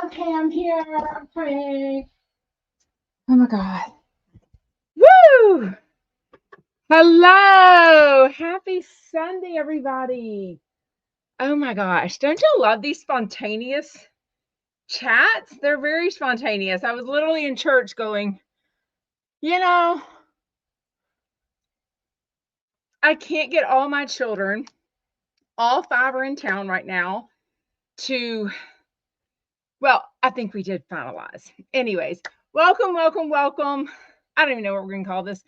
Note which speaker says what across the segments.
Speaker 1: Okay, I'm here. I'm praying. Oh my God. Woo! Hello. Happy Sunday, everybody. Oh my gosh. Don't you love these spontaneous chats? They're very spontaneous. I was literally in church going, you know, I can't get all my children, all five are in town right now, to, well, I think we did finalize. Anyways, welcome, welcome, welcome. I don't even know what we're going to call this.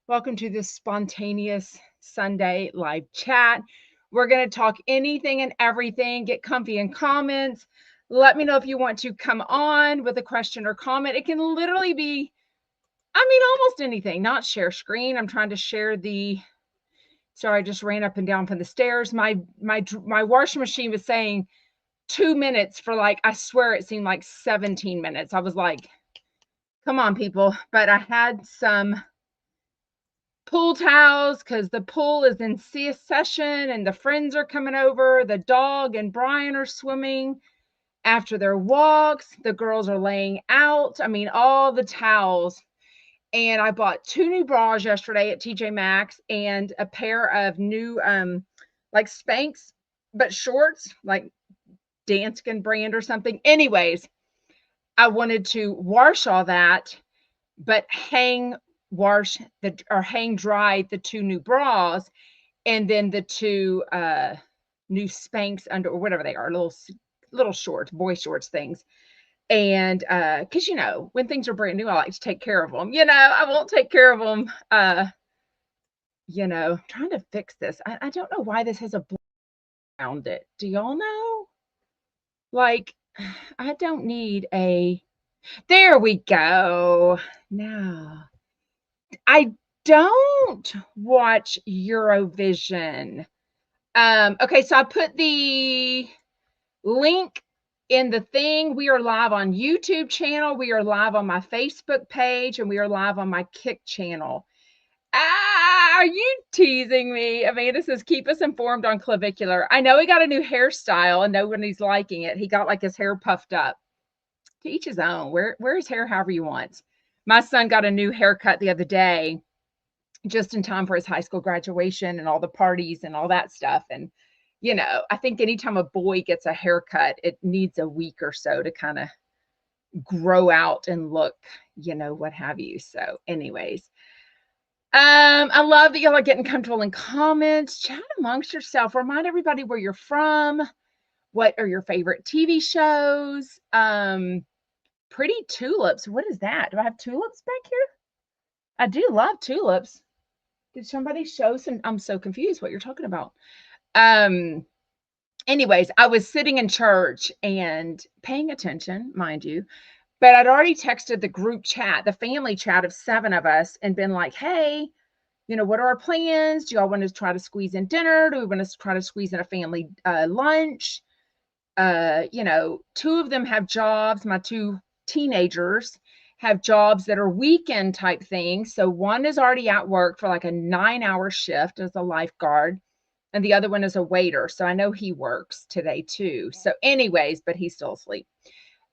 Speaker 1: Welcome to this spontaneous Sunday live chat. We're going to talk anything and everything. Get comfy in comments. Let me know if you want to come on with a question or comment. It can literally be, almost anything, not share screen. I'm trying to share the, sorry, I just ran up and down from the stairs. My washing machine was saying 2 minutes for like, I swear it seemed like 17 minutes. I was like, come on, people. But I had some pool towels because the pool is in session and the friends are coming over. The dog and Brian are swimming after their walks. The girls are laying out. All the towels. And I bought 2 new bras yesterday at TJ Maxx and a pair of new like Spanx, but shorts, like Danskin brand or something. Anyways, I wanted to wash all that, but hang dry the 2 new bras and then the 2 new Spanx under, or whatever they are, little shorts, boy shorts things. And because when things are brand new, I like to take care of them. I won't take care of them. Trying to fix this. I don't know why this has a blur around it. Do y'all know? Like, I don't need a. There we go. Now, I don't watch Eurovision. Okay, so I put the link in the thing. We are live on YouTube channel. We are live on my Facebook page, and we are live on my Kick channel. Are you teasing me? Amanda says, keep us informed on clavicular. I know he got a new hairstyle and nobody's liking it. He got like his hair puffed up. To each his own. Wear his hair however you want. My son got a new haircut the other day, just in time for his high school graduation and all the parties and all that stuff. And, I think anytime a boy gets a haircut, it needs a week or so to kind of grow out and look, what have you. So anyways, I love that y'all are getting comfortable in comments. Chat amongst yourself. Remind everybody where you're from. What are your favorite TV shows? Pretty tulips. What is that? Do I have tulips back here? I do love tulips. Did somebody show some? I'm so confused what you're talking about. Anyways, I was sitting in church and paying attention, mind you, but I'd already texted the group chat, the family chat of 7 of us, and been like, hey, what are our plans? Do y'all want to try to squeeze in dinner? Do we want to try to squeeze in a family lunch? 2 of them have jobs. My 2 teenagers have jobs that are weekend type things. So one is already at work for like a 9-hour shift as a lifeguard, and the other one is a waiter. So I know he works today too. So anyways, but he's still asleep.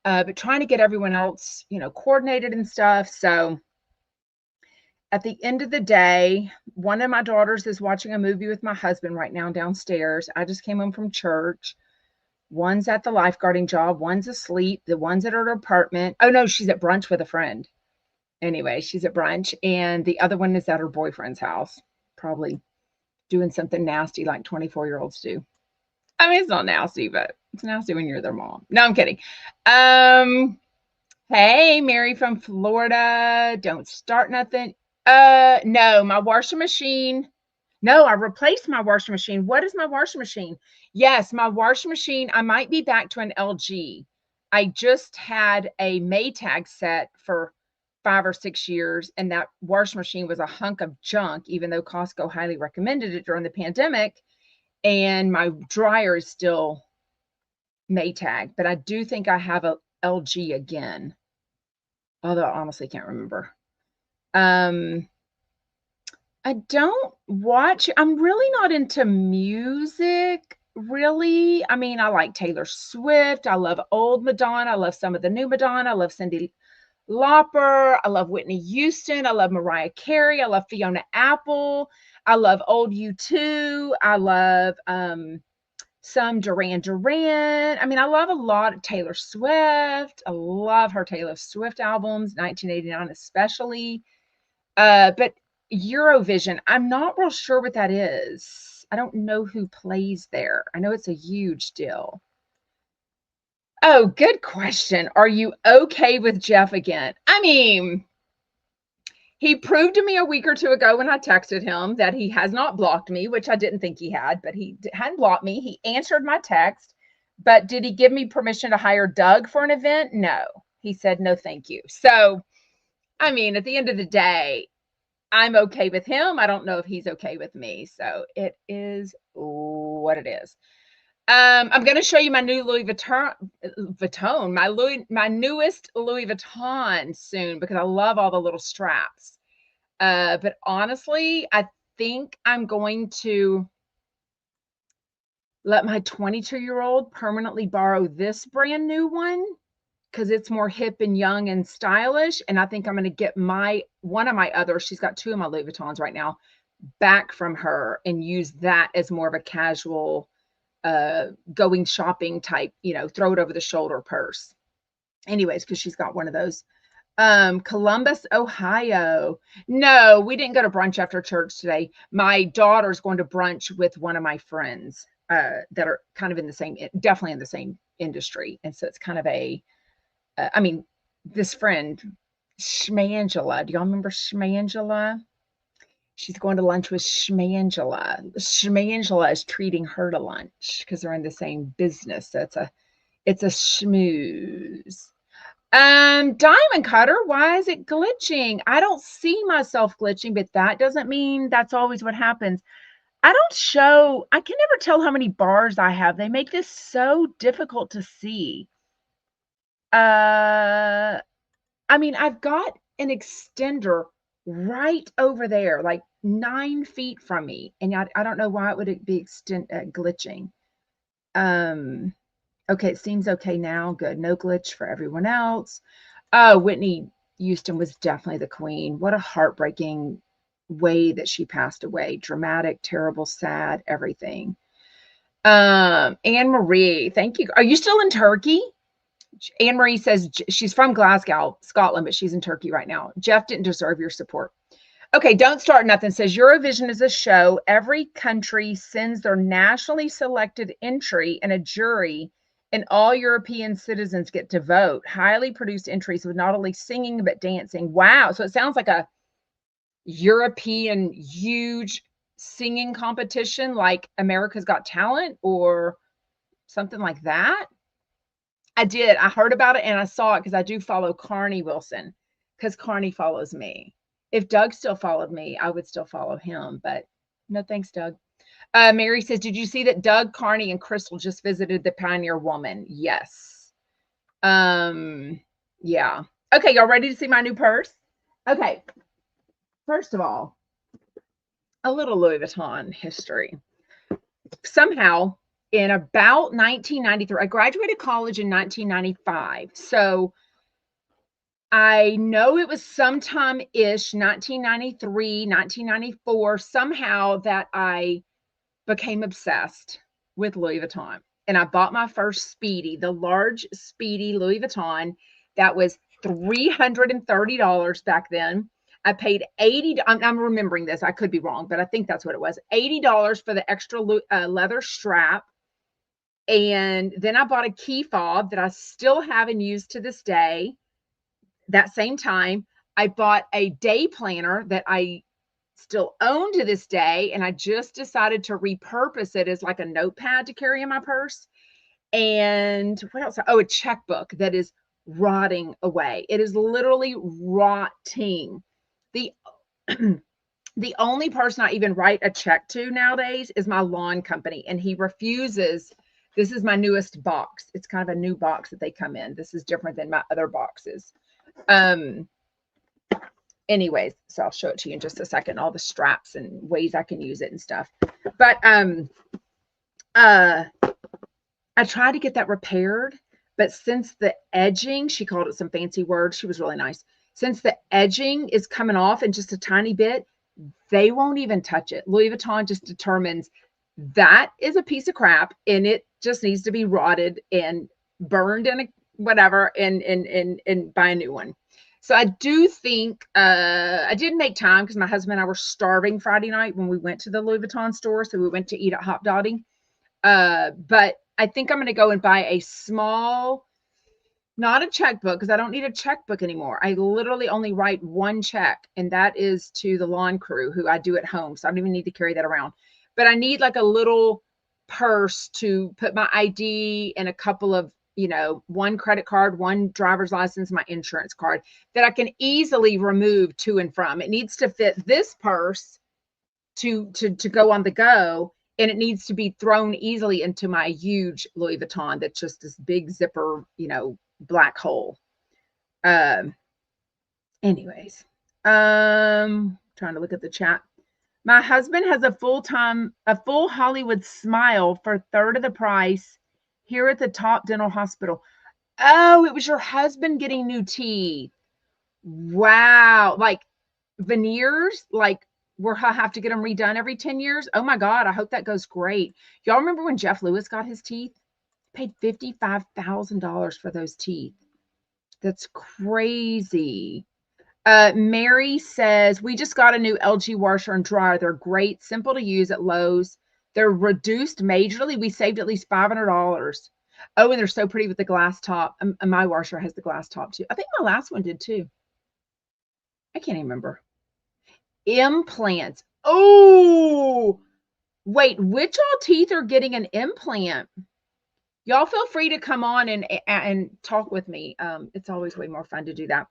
Speaker 1: But trying to get everyone else, coordinated and stuff. So at the end of the day, one of my daughters is watching a movie with my husband right now downstairs. I just came home from church. One's at the lifeguarding job. One's asleep. The one's at her apartment. Oh, no, she's at brunch with a friend. Anyway, she's at brunch. And the other one is at her boyfriend's house, probably doing something nasty like 24-year-olds do. It's not nasty, but it's nasty when you're their mom. No, I'm kidding. Hey, Mary from Florida. Don't start nothing. No, my washing machine. No, I replaced my washing machine. What is my washing machine? Yes, my washing machine, I might be back to an LG. I just had a Maytag set for 5 or 6 years, and that washing machine was a hunk of junk, even though Costco highly recommended it during the pandemic. And my dryer is still Maytag, but I do think I have a LG again, although I honestly can't remember. I don't watch. I'm really not into music. really. I mean, I like Taylor Swift. I love old Madonna. I love some of the new Madonna. I love Cyndi Lauper. I love Whitney Houston. I love Mariah Carey. I love Fiona Apple. I love old U2. I love some Duran Duran. I mean, I love a lot of Taylor Swift. I love her Taylor Swift albums, 1989 especially. But Eurovision, I'm not real sure what that is. I don't know who plays there. I know it's a huge deal. Oh, good question. Are you okay with Jeff again? I mean, he proved to me a week or two ago when I texted him that he has not blocked me, which I didn't think he had, but he hadn't blocked me. He answered my text, but did he give me permission to hire Doug for an event? No. He said, no, thank you. So, I mean, at the end of the day, I'm okay with him. I don't know if he's okay with me. So it is what it is. I'm going to show you my new Louis Vuitton, my newest Louis Vuitton soon because I love all the little straps. But honestly, I think I'm going to let my 22-year-old permanently borrow this brand new one because it's more hip and young and stylish. And I think I'm going to get one of my others. She's got two of my Louis Vuittons right now back from her and use that as more of a casual going shopping type, throw it over the shoulder purse. Anyways, because she's got one of those. Columbus, Ohio. No, we didn't go to brunch after church today. My daughter's going to brunch with one of my friends that are kind of definitely in the same industry. And so it's kind of this friend, Schmangela. Do y'all remember Schmangela? She's going to lunch with Schmangela. Schmangela is treating her to lunch because they're in the same business. So it's a schmooze. Diamond Cutter, why is it glitching? I don't see myself glitching, but that doesn't mean that's always what happens. I can never tell how many bars I have. They make this so difficult to see. I've got an extender right over there, like 9 feet from me. And I don't know why it would be glitching. Okay, it seems okay now. Good. No glitch for everyone else. Oh, Whitney Houston was definitely the queen. What a heartbreaking way that she passed away. Dramatic, terrible, sad, everything. Anne Marie, thank you. Are you still in Turkey? Anne Marie says she's from Glasgow, Scotland, but she's in Turkey right now. Jeff didn't deserve your support. Okay, Don't Start Nothing says Eurovision is a show. Every country sends their nationally selected entry and a jury, and all European citizens get to vote. Highly produced entries with not only singing but dancing. Wow. So it sounds like a European huge singing competition like America's Got Talent or something like that. I heard about it and I saw it because I do follow Carney Wilson because Carney follows me. If Doug still followed me, I would still follow him, but no thanks, Doug. Mary says, did you see that Doug, Carney, and Crystal just visited the Pioneer Woman? Yes. Yeah. Okay, y'all ready to see my new purse? Okay. First of all, a little Louis Vuitton history. Somehow, in about 1993, I graduated college in 1995. So I know it was sometime-ish, 1993, 1994, somehow that I became obsessed with Louis Vuitton. And I bought my first Speedy, the large Speedy Louis Vuitton. That was $330 back then. I paid $80. I'm remembering this. I could be wrong, but I think that's what it was. $80 for the extra leather strap. And then I bought a key fob that I still have and use to this day. That same time, I bought a day planner that I still own to this day. And I just decided to repurpose it as like a notepad to carry in my purse. And what else? Oh, a checkbook that is rotting away. It is literally rotting. The the only person I even write a check to nowadays is my lawn company, and he refuses. This is my newest box. It's kind of a new box that they come in. This is different than my other boxes. Anyways, so I'll show it to you in just a second, all the straps and ways I can use it and stuff. But Uh, I tried to get that repaired, but since the edging, she called it some fancy word. She was really nice. Since the edging is coming off in just a tiny bit, they won't even touch it. Louis Vuitton just determines that is a piece of crap and it just needs to be rotted and burned in a whatever and buy a new one. So I do think I didn't make time because my husband and I were starving Friday night when we went to the Louis Vuitton store. So we went to eat at Hop Dottie. But I think I'm going to go and buy a small, not a checkbook because I don't need a checkbook anymore. I literally only write one check, and that is to the lawn crew who I do at home. So I don't even need to carry that around. But I need like a little purse to put my ID and a couple of, one credit card, one driver's license, my insurance card that I can easily remove to and from. It needs to fit this purse to go on the go, and it needs to be thrown easily into my huge Louis Vuitton that's just this big zipper, black hole. Anyways, trying to look at the chat. My husband has a full Hollywood smile for a third of the price here at the Top Dental Hospital. Oh, it was your husband getting new teeth. Wow. Like veneers, like where I have to get them redone every 10 years. Oh my God. I hope that goes great. Y'all remember when Jeff Lewis got his teeth? Paid $55,000 for those teeth. That's crazy. Mary says, we just got a new LG washer and dryer. They're great, simple to use at Lowe's. They're reduced majorly. We saved at least $500. Oh, and they're so pretty with the glass top. My washer has the glass top too. I think my last one did too. I can't even remember. Implants. Oh, wait, which all teeth are getting an implant? Y'all feel free to come on and talk with me. It's always way more fun to do that.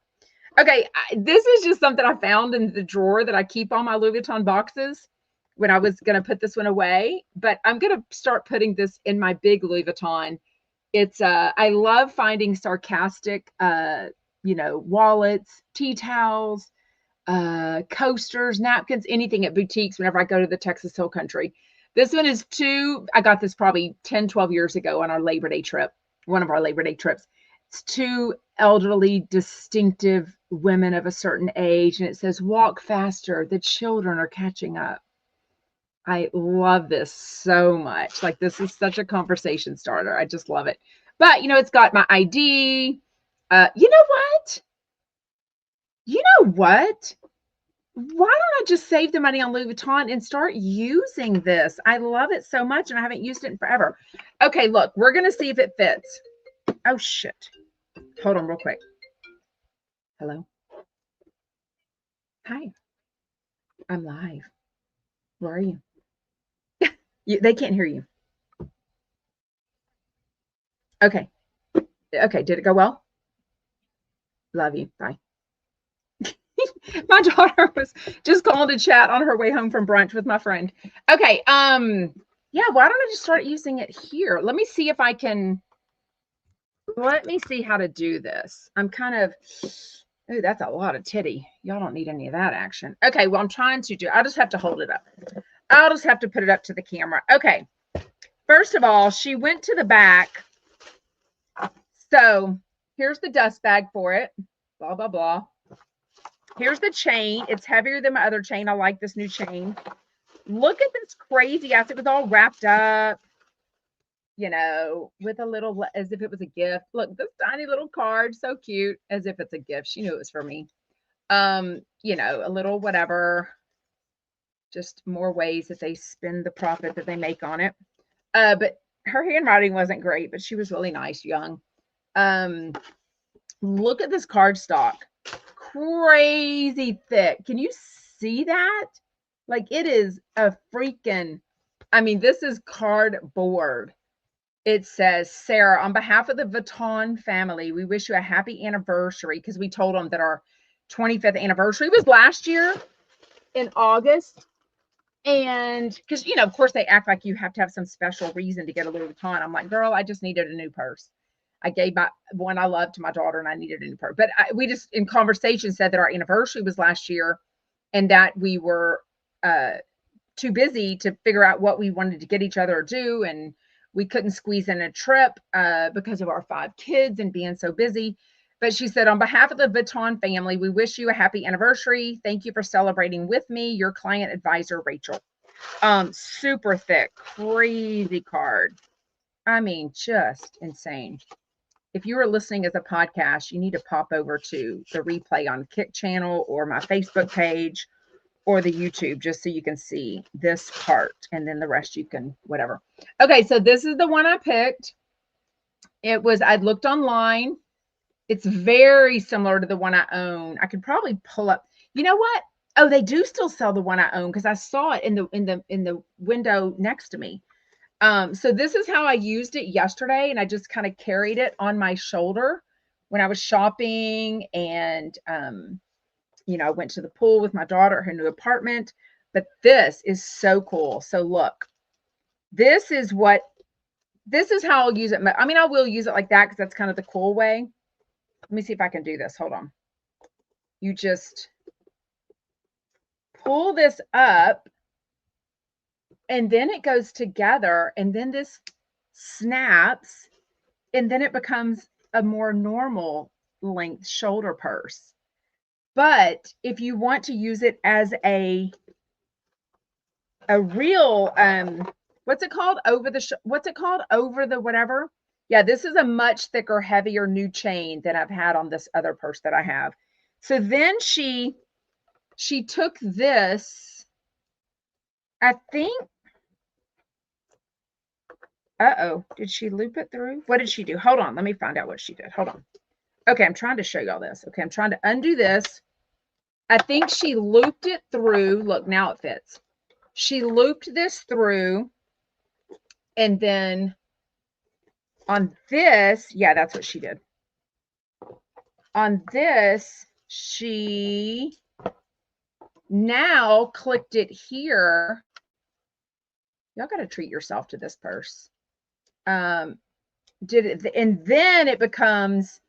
Speaker 1: Okay, this is just something I found in the drawer that I keep all my Louis Vuitton boxes when I was going to put this one away, but I'm going to start putting this in my big Louis Vuitton. It's I love finding sarcastic wallets, tea towels, coasters, napkins, anything at boutiques whenever I go to the Texas Hill Country. This one is I got this probably 10, 12 years ago on our Labor Day trip, one of our Labor Day trips. It's two elderly, distinctive women of a certain age, and it says, walk faster, the children are catching up. I love this so much. Like, this is such a conversation starter. I just love it. But, it's got my ID. You know what? Why don't I just save the money on Louis Vuitton and start using this? I love it so much, and I haven't used it in forever. Okay, look, we're going to see if it fits. Oh, shit. Hold on real quick. Hello? Hi. I'm live. Where are you? They can't hear you. Okay. Okay, did it go well? Love you. Bye. My daughter was just calling to chat on her way home from brunch with my friend. Okay. Yeah, why don't I just start using it here? Let me see how to do this. I'm kind of, oh, that's a lot of titty. Y'all don't need any of that action. Okay, well, I'm trying to I'll just have to hold it up. I'll just have to put it up to the camera. Okay. First of all, she went to the back. So here's the dust bag for it. Blah, blah, blah. Here's the chain. It's heavier than my other chain. I like this new chain. Look at this crazy ass. It was all wrapped up, with a little, as if it was a gift. Look, this tiny little card, so cute, as if it's a gift. She knew it was for me. A little whatever, just more ways that they spend the profit that they make on it. But her handwriting wasn't great, but she was really nice, young. Look at this cardstock. Crazy thick. Can you see that? Like, it is a freaking, this is cardboard. It says, Sarah, on behalf of the Vuitton family, we wish you a happy anniversary, because we told them that our 25th anniversary was last year in August. And because, of course, they act like you have to have some special reason to get a Louis Vuitton. I'm like, girl, I just needed a new purse. I gave my one I loved to my daughter, and I needed a new purse. But we just, in conversation, said that our anniversary was last year, and that we were too busy to figure out what we wanted to get each other or do. And we couldn't squeeze in a trip because of our 5 kids and being so busy. But she said, on behalf of the Vuitton family, we wish you a happy anniversary. Thank you for celebrating with me, your client advisor, Rachel. Super thick, crazy card. I mean, just insane. If you are listening as a podcast, you need to pop over to the replay on Kick channel or my Facebook page or the YouTube just so you can see this part, and then the rest you can whatever. Okay, so this is the one I picked. I'd looked online. It's very similar to the one I own. I could probably pull up. You know what? Oh, they do still sell the one I own because I saw it in the window next to me. So this is how I used it yesterday, and I just kind of carried it on my shoulder when I was shopping, and I went to the pool with my daughter at her new apartment. But this is so cool. So look, this is how I'll use it. I mean, I will use it like that because that's kind of the cool way. Let me see if I can do this. Hold on. You just pull this up, and then it goes together, and then this snaps, and then it becomes a more normal length shoulder purse. But if you want to use it as a real, what's it called? What's it called? Over the whatever. Yeah, this is a much thicker, heavier new chain than I've had on this other purse that I have. So then she took this, I think. Uh-oh, did she loop it through? What did she do? Hold on, let me find out what she did. Hold on. Okay, I'm trying to show y'all this. Okay, I'm trying to undo this. I think she looped it through. Look, now it fits. She looped this through, and then on this, yeah, that's what she did. On this, she now clicked it here. Y'all got to treat yourself to this purse. Did it, and then it becomes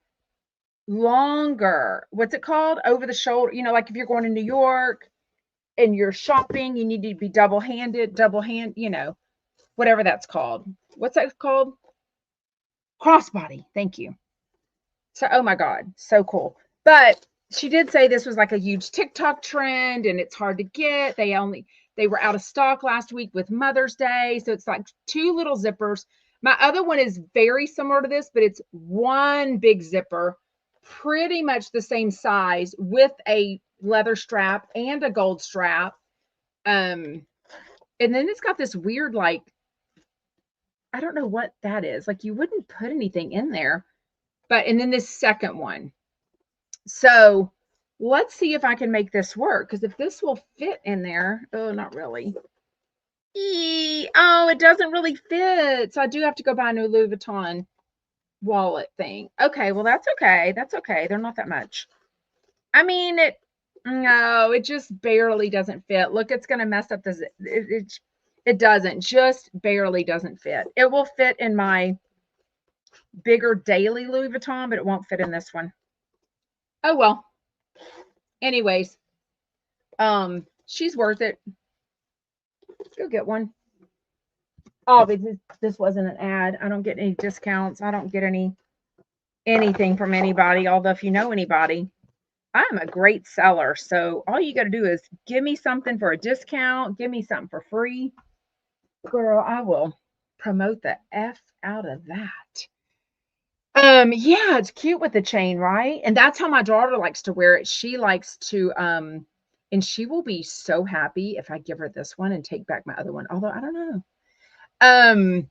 Speaker 1: longer. What's it called? Over the shoulder. Like if you're going to New York and you're shopping, you need to be double hand, whatever that's called. What's that called? Crossbody. Thank you. So, oh my God, so cool. But she did say this was like a huge TikTok trend and it's hard to get. They were out of stock last week with Mother's Day. So it's like 2 little zippers. My other one is very similar to this, but it's one big zipper, pretty much the same size, with a leather strap and a gold strap. And then it's got this weird, like, I don't know what that is. Like, you wouldn't put anything in there. And then this second one. So let's see if I can make this work. Because if this will fit in there, oh, not really. Oh, it doesn't really fit. So I do have to go buy a new Louis Vuitton wallet thing. Okay, well, that's okay. That's okay. They're not that much. I mean, it just barely doesn't fit. Look, it's going to mess up the, it doesn't, just barely doesn't fit. It will fit in my bigger daily Louis Vuitton, but it won't fit in this one. Oh, well. Anyways, she's worth it. Go get one. Oh, but this wasn't an ad. I don't get any discounts. I don't get anything from anybody. Although if you know anybody, I'm a great seller. So all you got to do is give me something for a discount. Give me something for free. Girl, I will promote the F out of that. Yeah, it's cute with the chain, right? And that's how my daughter likes to wear it. She likes to, and she will be so happy if I give her this one and take back my other one. Although I don't know.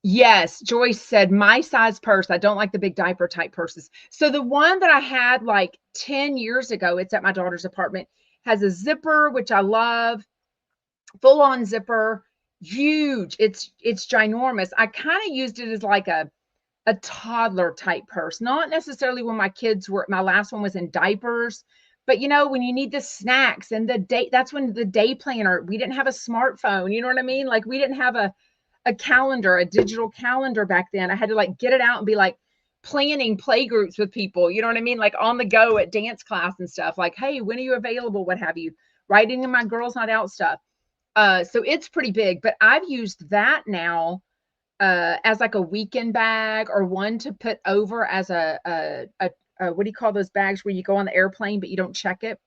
Speaker 1: Yes, Joyce said, my size purse. I don't like the big diaper type purses. So the one that I had like 10 years ago, it's at my daughter's apartment, has a zipper, which I love. Full on zipper, huge. It's ginormous. I kind of used it as like a toddler type purse, not necessarily when my last one was in diapers, but when you need the snacks and the day, that's when the day planner, we didn't have a smartphone. You know what I mean? Like we didn't have a calendar, a digital calendar back then. I had to like get it out and be like planning play groups with people. You know what I mean? Like on the go at dance class and stuff, like, hey, when are you available? What have you? Writing in my girls not out stuff. So it's pretty big, but I've used that now as like a weekend bag, or one to put over as a what do you call those bags where you go on the airplane but you don't check it,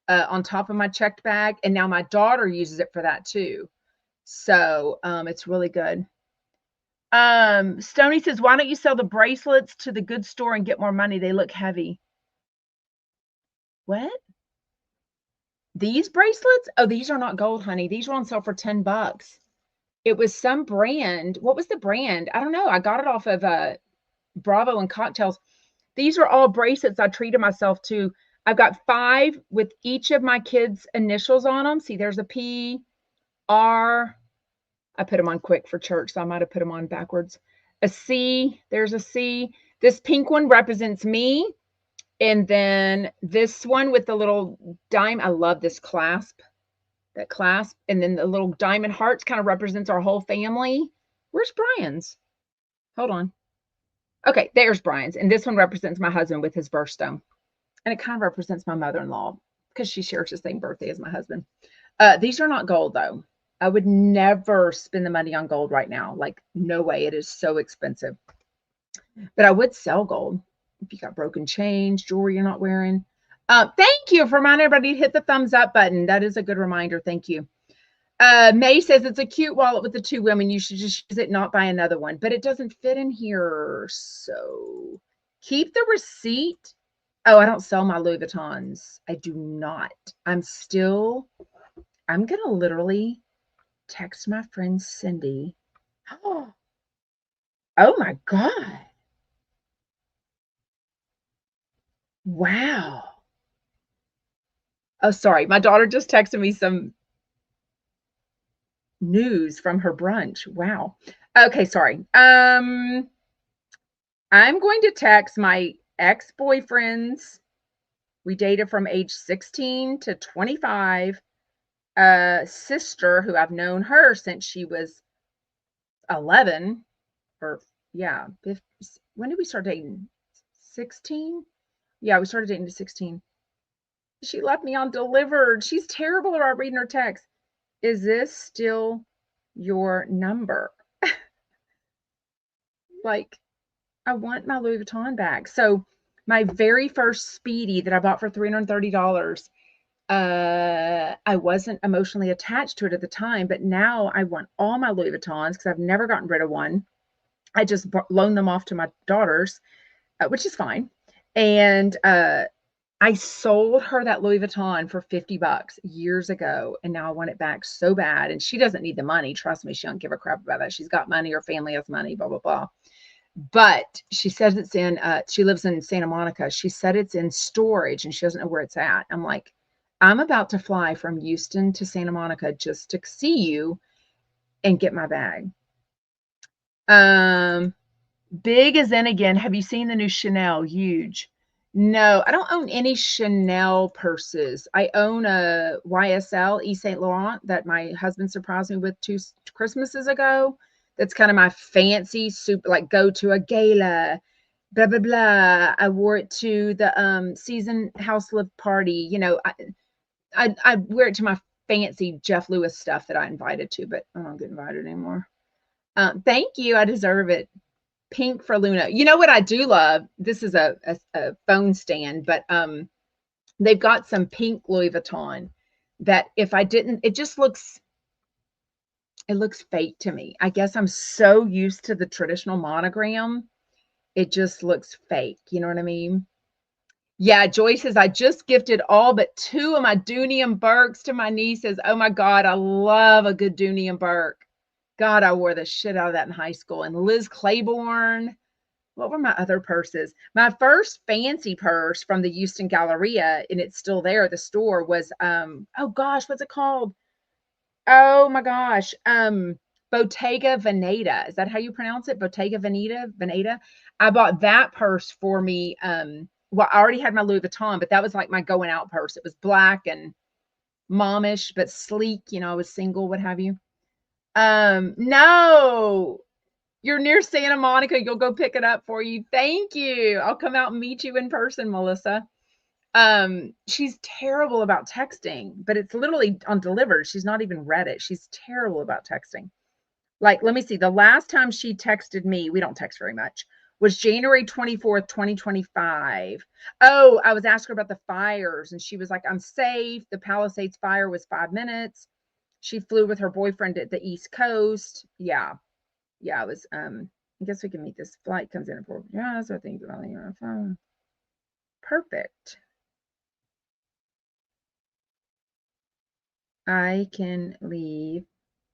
Speaker 1: on top of my checked bag. And now my daughter uses it for that too. So it's really good. Stony says, why don't you sell the bracelets to the good store and get more money? They look heavy. What? These bracelets? Oh, these are not gold, honey. These are on sale for $10. It was some brand. What was the brand? I don't know. I got it off of Bravo and Cocktails. These are all bracelets I treated myself to. I've got 5 with each of my kids' initials on them. See, there's a P, R. I put them on quick for church, so I might have put them on backwards. A C, there's a C. This pink one represents me. And then this one with the little dime, I love this clasp, that clasp. And then the little diamond hearts kind of represents our whole family. Where's Brian's? Hold on. Okay, there's Brian's. And this one represents my husband with his birthstone. And it kind of represents my mother-in-law because she shares the same birthday as my husband. These are not gold, though. I would never spend the money on gold right now. Like, no way. It is so expensive. But I would sell gold if you got broken chains, jewelry you're not wearing. Thank you for reminding everybody to hit the thumbs up button. That is a good reminder. Thank you. May says it's a cute wallet with the 2 women. You should just use it, not buy another one. But it doesn't fit in here. So keep the receipt. Oh, I don't sell my Louis Vuittons. I do not. I'm going to literally text my friend Cindy. Oh my God. Wow. Oh, sorry. My daughter just texted me some news from her brunch. Wow. Okay, sorry. I'm going to text my ex-boyfriends. We dated from age 16 to 25. Sister who I've known her since she was 11, or yeah, 15. When did we start dating? 16? Yeah, we started dating at 16. She left me on delivered. She's terrible about reading her text. Is this still your number? Like, I want my Louis Vuitton bag. So my very first Speedy that I bought for $330, I wasn't emotionally attached to it at the time, but now I want all my Louis Vuittons because I've never gotten rid of one. I just loaned them off to my daughters, which is fine. And I sold her that Louis Vuitton for $50 years ago, and now I want it back so bad. And she doesn't need the money. Trust me, she don't give a crap about that. She's got money, her family has money, blah, blah, blah. But she says it's in, she lives in Santa Monica. She said it's in storage and she doesn't know where it's at. I'm like, I'm about to fly from Houston to Santa Monica just to see you and get my bag. Big is in again. Have you seen the new Chanel? Huge. No, I don't own any Chanel purses. I own a YSL Yves Saint Laurent that my husband surprised me with 2 Christmases ago. That's kind of my fancy super, like go to a gala, blah, blah, blah. I wore it to the season house live party. You know, I wear it to my fancy Jeff Lewis stuff that I invited to, but I don't get invited anymore. Thank you. I deserve it. Pink for Luna. You know what I do love? This is a phone stand, but they've got some pink Louis Vuitton that if I didn't, it looks fake to me. I guess I'm so used to the traditional monogram. It just looks fake. You know what I mean? Yeah, Joy says, I just gifted all but 2 of my Dooney and Burkes to my nieces. Oh my God, I love a good Dooney and Burke. God, I wore the shit out of that in high school. And Liz Claiborne. What were my other purses? My first fancy purse from the Houston Galleria, and it's still there at the store, was oh gosh, what's it called? Oh my gosh. Bottega Veneta. Is that how you pronounce it? Bottega Veneta. I bought that purse for me. Well, I already had my Louis Vuitton, but that was like my going out purse. It was black and momish, but sleek. You know, I was single, what have you. No, you're near Santa Monica. You'll go pick it up for you. Thank you. I'll come out and meet you in person, Melissa. She's terrible about texting, but it's literally on delivered. She's not even read it. She's terrible about texting. Like, let me see. The last time she texted me, we don't text very much, was January 24th, 2025. Oh, I was asking her about the fires, and she was like, I'm safe. The Palisades fire was 5 minutes. She flew with her boyfriend at the East Coast. Yeah. Yeah, it was I guess we can meet this flight comes in at 4. Yeah, so I think about on your phone. Perfect. I can leave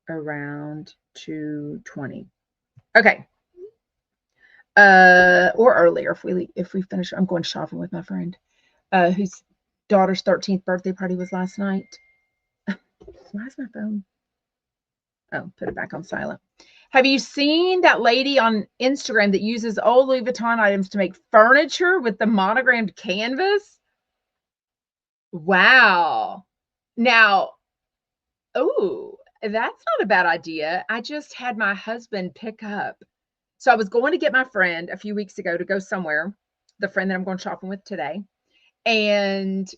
Speaker 1: around 2:20. Okay. Or earlier if we finish. I'm going shopping with my friend, whose daughter's 13th birthday party was last night. Why is my phone? Oh, put it back on silent. Have you seen that lady on Instagram that uses old Louis Vuitton items to make furniture with the monogrammed canvas? Wow. Now, oh, that's not a bad idea. I just had my husband pick up. So I was going to get my friend a few weeks ago to go somewhere, the friend that I'm going shopping with today. And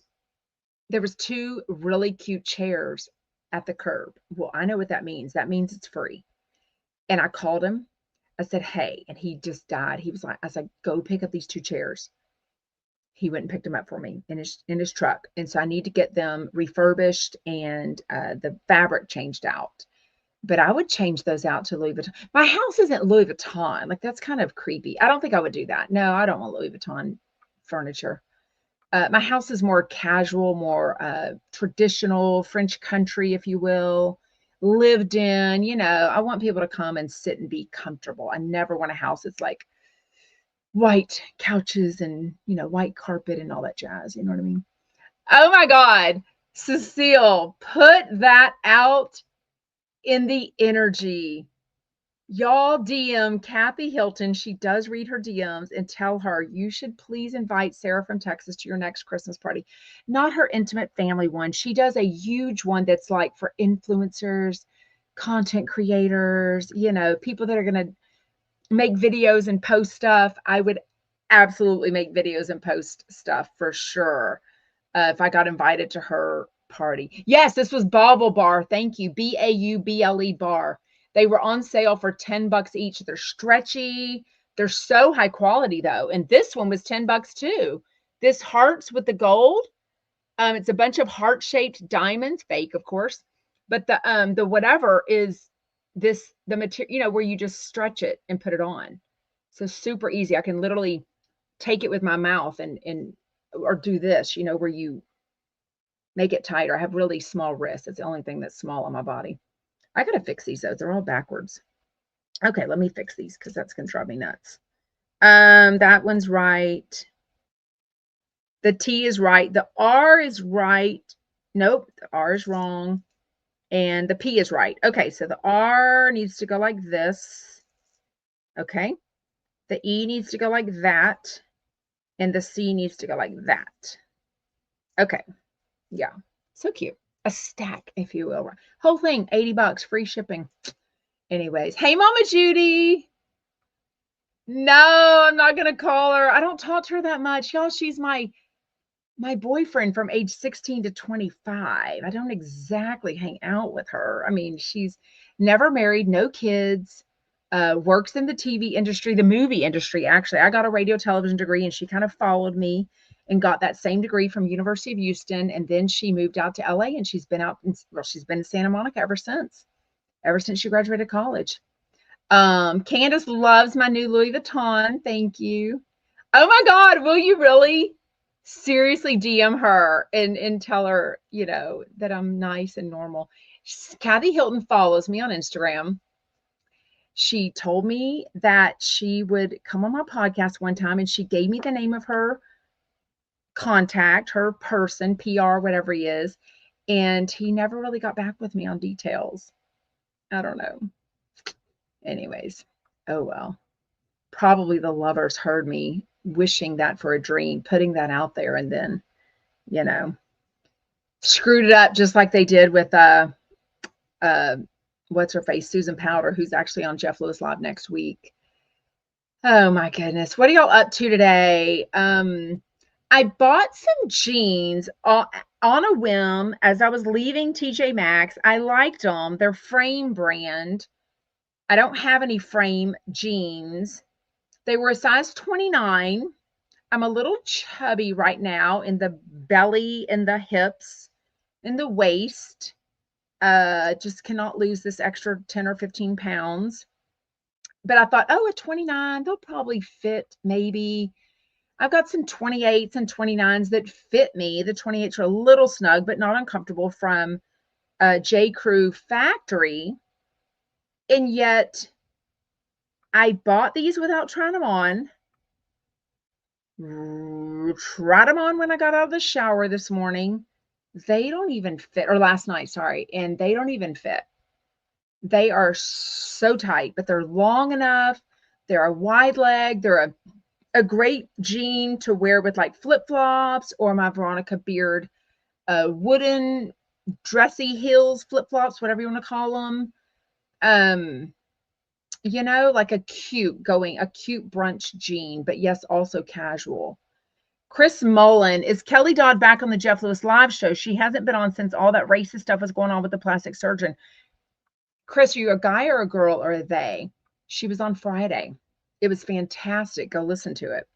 Speaker 1: there was 2 really cute chairs at the curb. Well, I know what that means. That means it's free. And I called him. I said, hey, and he just died. He was like, I said, go pick up these 2 chairs. He went and picked them up for me in his truck. And so I need to get them refurbished and the fabric changed out. But I would change those out to Louis Vuitton. My house isn't Louis Vuitton. Like, that's kind of creepy. I don't think I would do that. No, I don't want Louis Vuitton furniture. My house is more casual, more traditional, French country, if you will, lived in. I want people to come and sit and be comfortable. I never want a house that's like white couches and, white carpet and all that jazz. You know what I mean? Oh my God. Cecile, put that out in the energy. Y'all DM Kathy Hilton. She does read her DMs, and tell her you should please invite Sarah from Texas to your next Christmas party. Not her intimate family one. She does a huge one that's like for influencers, content creators, people that are going to make videos and post stuff. I would absolutely make videos and post stuff for sure if I got invited to her party. Yes, this was Bauble Bar. Thank you. Bauble Bar. They were on sale for $10 each. They're stretchy. They're so high quality though. And this one was $10 too. This hearts with the gold. It's a bunch of heart-shaped diamonds, fake, of course. But the whatever is the material, where you just stretch it and put it on. So super easy. I can literally take it with my mouth and or do this, where you make it tighter. I have really small wrists. It's the only thing that's small on my body. I gotta fix these though. They're all backwards. Okay, let me fix these because that's gonna drive me nuts. That one's right. The T is right. The R is right. Nope, the R is wrong. And the P is right. Okay, so the R needs to go like this. Okay. The E needs to go like that. And the C needs to go like that. Okay. Yeah. So cute. A stack, if you will. Whole thing, $80, free shipping. Anyways. Hey, Mama Judy. No, I'm not gonna call her. I don't talk to her that much. Y'all, she's my boyfriend from age 16 to 25. I don't exactly hang out with her. I mean, she's never married, no kids, works in the TV industry, the movie industry, actually. I got a radio television degree, and she kind of followed me and got that same degree from University of Houston. And then she moved out to LA, and she's been she's been in Santa Monica ever since she graduated college. Candace loves my new Louis Vuitton. Thank you. Oh my God, will you really? Seriously DM her and tell her, that I'm nice and normal. Kathy Hilton follows me on Instagram. She told me that she would come on my podcast one time, and she gave me the name of her contact, her person, PR, whatever he is. And he never really got back with me on details. I don't know. Anyways, oh well. Probably the lovers heard me wishing that for a dream, putting that out there, and then, screwed it up just like they did with what's her face, Susan Powder, who's actually on Jeff Lewis Live next week. Oh my goodness. What are y'all up to today? I bought some jeans on a whim as I was leaving TJ Maxx. I liked them. They're Frame brand. I don't have any Frame jeans. They were a size 29. I'm a little chubby right now in the belly, in the hips, in the waist. Just cannot lose this extra 10 or 15 pounds. But I thought, oh, at 29, they'll probably fit maybe. I've got some 28s and 29s that fit me. The 28s are a little snug, but not uncomfortable from J. Crew Factory. And yet I bought these without trying them on. Tried them on when I got out of the shower this morning. They don't even fit, or last night, sorry, and they don't even fit. They are so tight, but they're long enough. They're a wide leg. They're a great jean to wear with like flip-flops or my Veronica Beard wooden dressy heels, flip-flops, whatever you want to call them. Like a cute brunch jean, but yes, also casual. Chris Mullen, is Kelly Dodd back on the Jeff Lewis live show? She hasn't been on since all that racist stuff was going on with the plastic surgeon. Chris, are you a guy or a girl or a they? She was on Friday. It was fantastic. Go listen to it.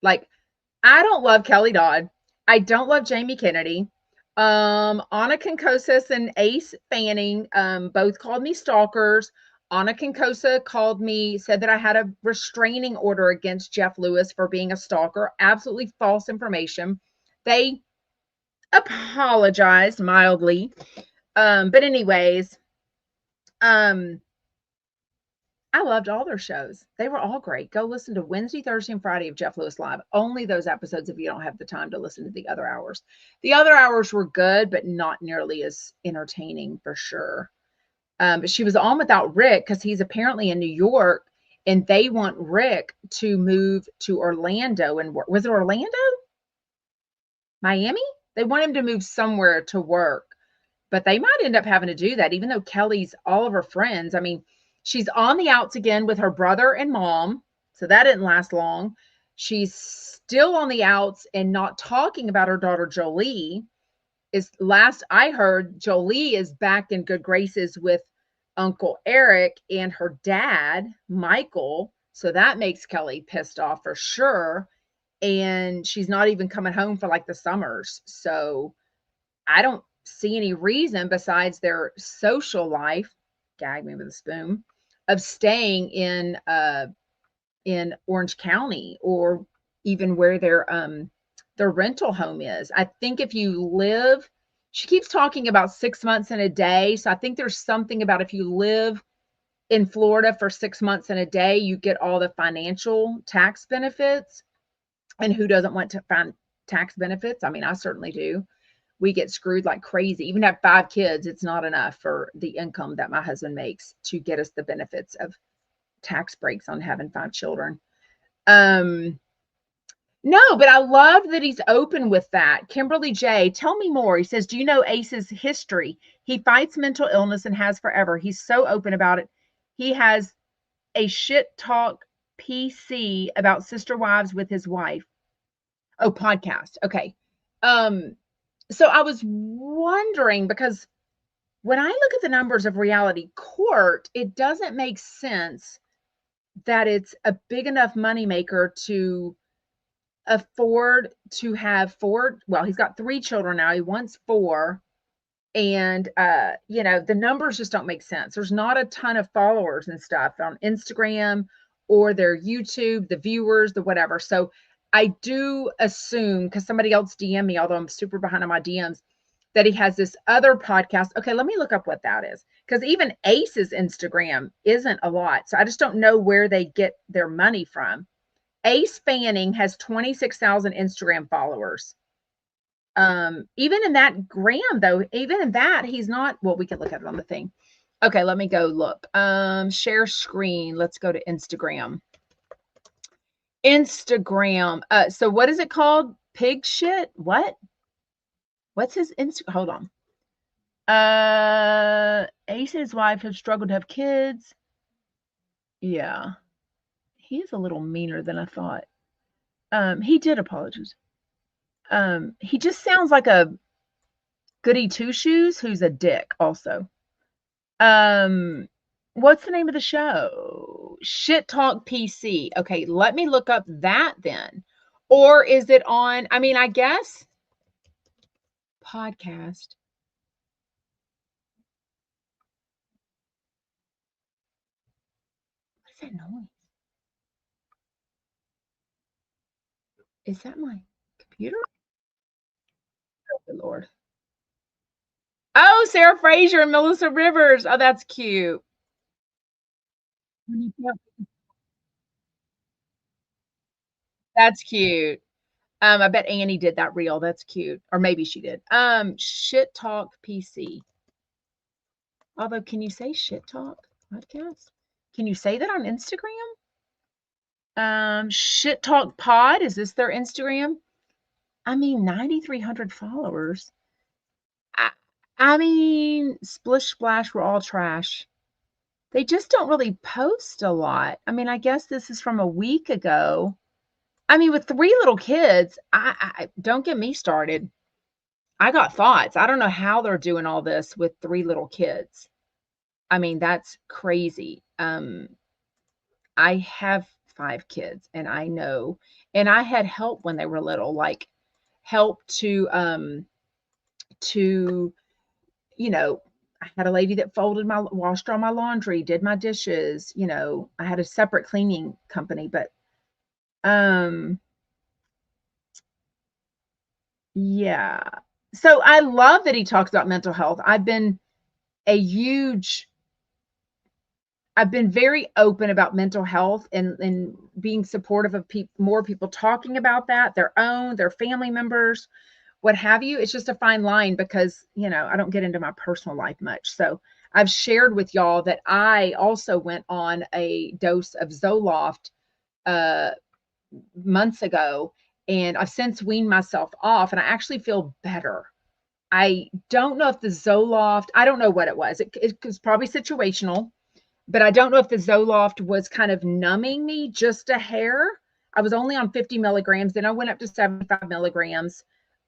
Speaker 1: Like, I don't love Kelly Dodd. I don't love Jamie Kennedy. Anna Concosis and Ace Fanning both called me stalkers. Anna Concosa said that I had a restraining order against Jeff Lewis for being a stalker. Absolutely false information. They apologized mildly. But anyways, I loved all their shows. They were all great. Go listen to Wednesday, Thursday, and Friday of Jeff Lewis Live. Only those episodes if you don't have the time to listen to the other hours. The other hours were good, but not nearly as entertaining for sure. But she was on without Rick because he's apparently in New York, and they want Rick to move to Orlando. And was it Orlando? Miami? They want him to move somewhere to work, but they might end up having to do that, even though Kelly's all of her friends. I mean, she's on the outs again with her brother and mom, so that didn't last long. She's still on the outs and not talking about her daughter Jolie. Last I heard, Jolie is back in good graces with Uncle Eric and her dad, Michael. So that makes Kelly pissed off for sure. And she's not even coming home for like the summers. So I don't see any reason besides their social life, gag me with a spoon, of staying in Orange County or even where their rental home is. I think if you live, she keeps talking about 6 months and a day. So I think there's something about if you live in Florida for 6 months and a day, you get all the financial tax benefits. And who doesn't want to find tax benefits? I mean, I certainly do. We get screwed like crazy. Even at 5 kids, it's not enough for the income that my husband makes to get us the benefits of tax breaks on having 5 children. No, but I love that he's open with that. Kimberly J, tell me more. He says, do you know Ace's history? He fights mental illness and has forever. He's so open about it. He has a shit talk PC about sister wives with his wife. Oh, podcast. Okay. So I was wondering, because when I look at the numbers of Reality Court, it doesn't make sense that it's a big enough moneymaker to afford to have 4. Well, he's got 3 children now. He wants 4. And, the numbers just don't make sense. There's not a ton of followers and stuff on Instagram or their YouTube, the viewers, the whatever. So I do assume, because somebody else DM me, although I'm super behind on my DMs, that he has this other podcast. Okay, let me look up what that is. Because even Ace's Instagram isn't a lot. So I just don't know where they get their money from. Ace Fanning has 26,000 Instagram followers. Even in that Graham, though, even in that, he's not, well, we can look at it on the thing. Okay, let me go look. Share screen. Let's go to Instagram. So what is it called? Pig shit? What? What's his Hold on. Ace's wife has struggled to have kids. Yeah. He is a little meaner than I thought. He did apologize. He just sounds like a goody two shoes who's a dick also. Um, what's the name of the show? Shit Talk PC. Okay, let me look up that then. Or is it on, I mean, I guess podcast. What is that noise? Is that my computer? Oh, good Lord. Oh, Sarah Fraser and Melissa Rivers. Oh, that's cute. That's cute. I bet Annie did that reel. That's cute. Or maybe she did. Shit Talk PC. Although, can you say Shit Talk podcast? Can you say that on Instagram? Shit Talk Pod. Is this their Instagram? I mean, 9,300 followers. I, I mean, splish splash, we're all trash. They just don't really post a lot. I mean, I guess this is from a week ago. I mean, with 3 little kids, I don't get me started. I got thoughts. I don't know how they're doing all this with 3 little kids. I mean, that's crazy. I have 5 kids and I know, and I had help when they were little, like help to, you know, I had a lady that folded my washed all my laundry, did my dishes, you know, I had a separate cleaning company, but um yeah. So I love that he talks about mental health. A huge I've been very open about mental health and being supportive of more people talking about that, their family members, what have you. It's just a fine line because, I don't get into my personal life much. So I've shared with y'all that I also went on a dose of Zoloft uh, months ago, and I've since weaned myself off, and I actually feel better. I don't know if the Zoloft, I don't know what it was. It was probably situational, but I don't know if the Zoloft was kind of numbing me just a hair. I was only on 50 milligrams. Then I went up to 75 milligrams.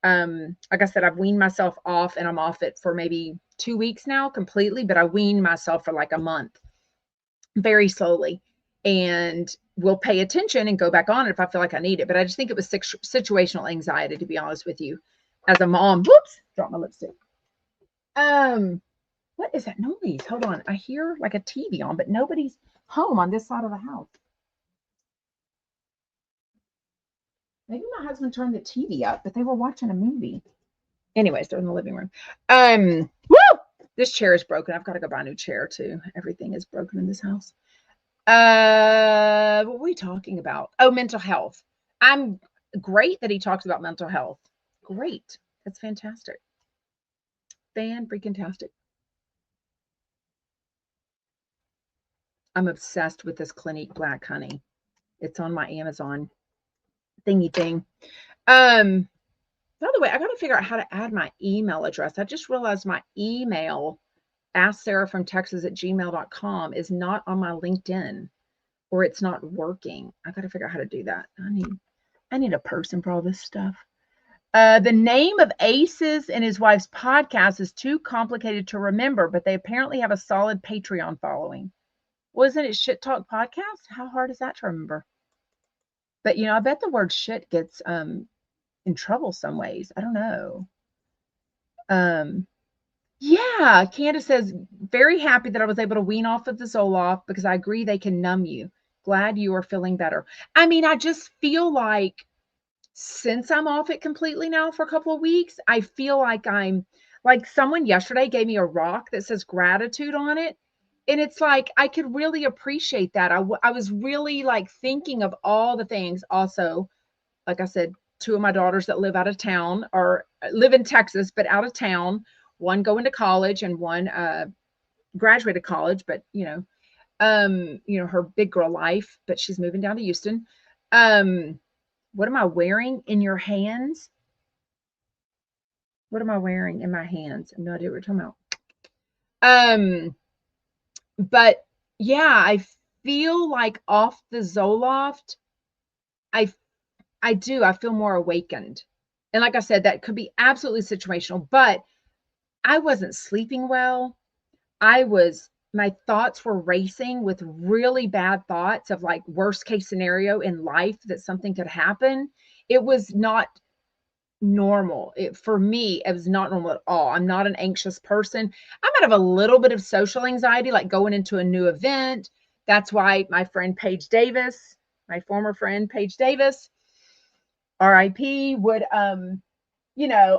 Speaker 1: Like I said, I've weaned myself off and I'm off it for maybe 2 weeks now completely, but I weaned myself for like a month very slowly and will pay attention and go back on it if I feel like I need it. But I just think it was situational anxiety, to be honest with you. As a mom, whoops, dropped my lipstick. Um, what is that noise? Hold on. I hear like a TV on, but nobody's home on this side of the house. Maybe my husband turned the TV up, but they were watching a movie. Anyways, they're in the living room. Woo! This chair is broken. I've got to go buy a new chair too. Everything is broken in this house. What were we talking about? Oh, mental health. I'm great that he talks about mental health. Great. That's fantastic. Fan freaking tastic. I'm obsessed with this Clinique Black Honey. It's on my Amazon thingy thing. By the way, I got to figure out how to add my email address. I just realized my email, asksarahfromtexas@gmail.com, is not on my LinkedIn, or it's not working. I got to figure out how to do that. I need a person for all this stuff. The name of Aces and his wife's podcast is too complicated to remember, but they apparently have a solid Patreon following. Wasn't it Shit Talk Podcast? How hard is that to remember? But I bet the word shit gets in trouble some ways. I don't know. Um, yeah, Candace says, very happy that I was able to wean off of the Zoloft because I agree they can numb you. Glad you are feeling better. I mean, I just feel like since I'm off it completely now for a couple of weeks, I feel like I'm like someone yesterday gave me a rock that says gratitude on it. And it's like, I could really appreciate that. I was really like thinking of all the things. Also, like I said, 2 of my daughters that live out of town or live in Texas, but out of town, one going to college and one graduated college, but her big girl life, but she's moving down to Houston. What am I wearing in your hands? What am I wearing in my hands? I have no idea what you're talking about. But yeah, I feel like off the Zoloft, I I do. I feel more awakened. And like I said, that could be absolutely situational, but I wasn't sleeping well. My thoughts were racing with really bad thoughts of like worst case scenario in life that something could happen. It was not normal. For me, it was not normal at all. I'm not an anxious person. I might have a little bit of social anxiety, like going into a new event. That's why my friend Paige Davis, my former friend Paige Davis, RIP, would I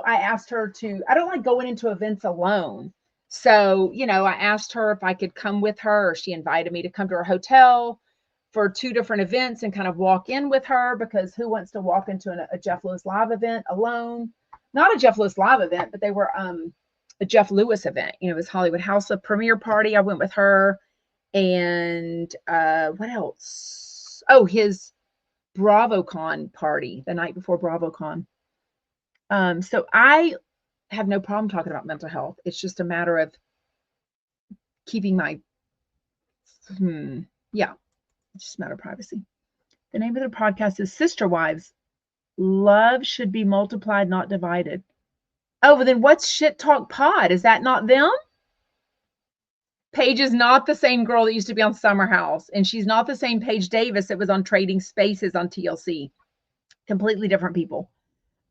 Speaker 1: asked her to, I don't like going into events alone. So, I asked her if I could come with her, or she invited me to come to her hotel for 2 different events and kind of walk in with her, because who wants to walk into a Jeff Lewis live event alone? Not a Jeff Lewis live event, but they were a Jeff Lewis event. It was Hollywood House of Premiere Party. I went with her. And what else? Oh, his BravoCon party the night before BravoCon. So I have no problem talking about mental health. It's just a matter of keeping my, yeah, it's just a matter of privacy. The name of the podcast is Sister Wives. Love should be multiplied, not divided. Oh, well then what's Shit Talk Pod? Is that not them? Paige is not the same girl that used to be on Summer House, and she's not the same Paige Davis that was on Trading Spaces on TLC. Completely different people.